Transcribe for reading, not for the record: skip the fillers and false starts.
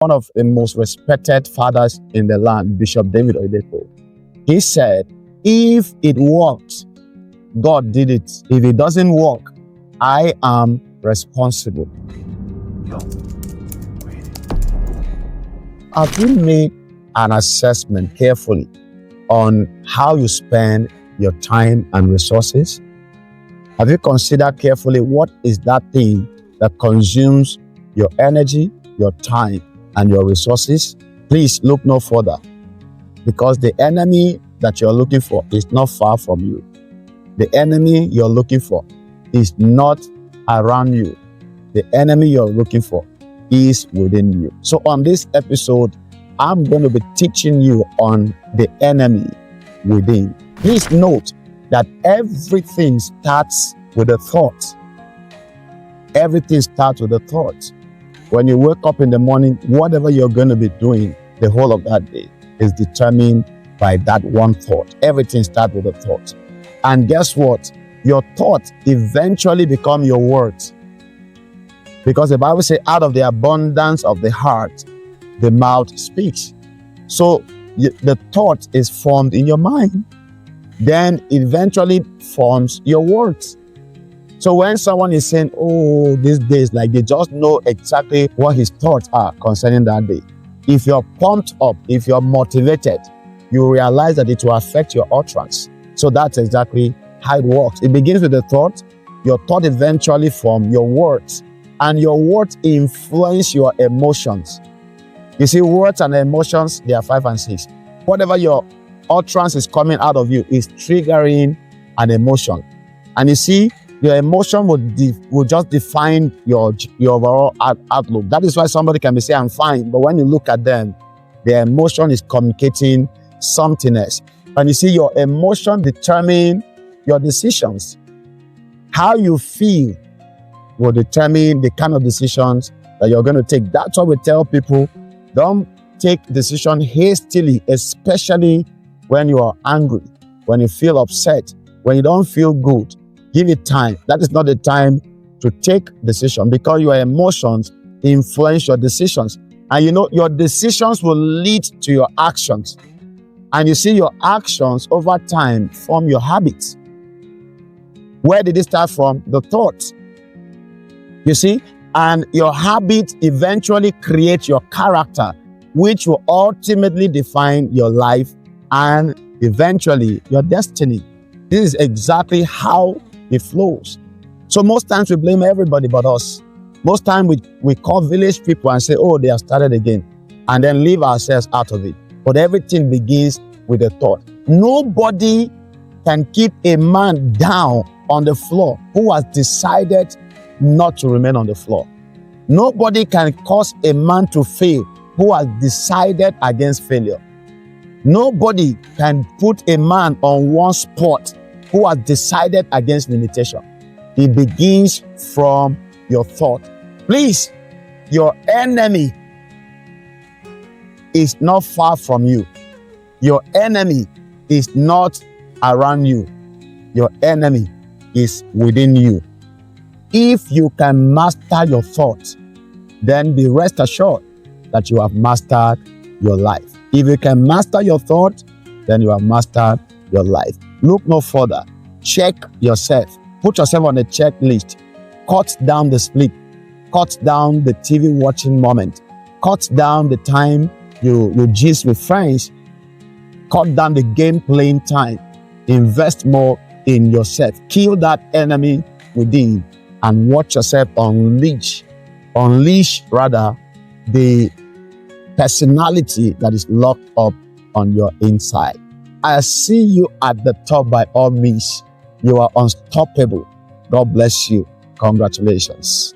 one of the most respected fathers in the land, Bishop David Oyedepo, he said, if it worked, God did it. If it doesn't work, I am responsible. Have you made an assessment carefully on how you spend your time and resources? Have you considered carefully what is that thing that consumes your energy, your time, and your resources? Please look no further, because the enemy that you're looking for is not far from you. The enemy you're looking for is not around you. The enemy you're looking for is within you. So on this episode, I'm going to be teaching you on the enemy within. Please note that everything starts with a thought. Everything starts with a thought. When you wake up in the morning, whatever you're going to be doing the whole of that day is determined by that one thought. Everything starts with a thought. And guess what? Your thoughts eventually become your words. Because the Bible says, out of the abundance of the heart, the mouth speaks. So the thought is formed in your mind. Then it eventually forms your words. So when someone is saying, oh, these days, like they just know exactly what his thoughts are concerning that day. If you're pumped up, if you're motivated, you realize that it will affect your utterance. So that's exactly how it works. It begins with a thought. Your thought eventually forms your words. And your words influence your emotions. You see, words and emotions, they are 5 and 6. Whatever your utterance is coming out of you is triggering an emotion. And you see, your emotion will just define your overall outlook. That is why somebody can be saying, I'm fine. But when you look at them, their emotion is communicating something else. And you see, your emotion determine your decisions. How you feel will determine the kind of decisions that you're going to take. That's why we tell people, don't take decision hastily, especially when you are angry, when you feel upset, when you don't feel good. Give it time. That is not the time to take decision, because your emotions influence your decisions. And you know, your decisions will lead to your actions. And you see, your actions over time form your habits. Where did it start from? The thoughts. You see, and your habit eventually creates your character, which will ultimately define your life and eventually your destiny. This is exactly how it flows. So most times we blame everybody but us. Most times we call village people and say, oh, they have started again, and then leave ourselves out of it. But everything begins with a thought. Nobody can keep a man down on the floor who has decided not to remain on the floor. Nobody can cause a man to fail who has decided against failure. Nobody can put a man on one spot who has decided against limitation. It begins from your thought. Please, your enemy is not far from you. Your enemy is not around you. Your enemy is within you. If you can master your thoughts, then be rest assured that you have mastered your life. If you can master your thought, then you have mastered your life. Look no further. Check yourself. Put yourself on a checklist. Cut down the sleep. Cut down the TV watching moment. Cut down the time you gist with friends. Cut down the game playing time. Invest more in yourself. Kill that enemy within and watch yourself unleash the personality that is locked up on your inside. I see you at the top by all means. You are unstoppable. God bless you. Congratulations.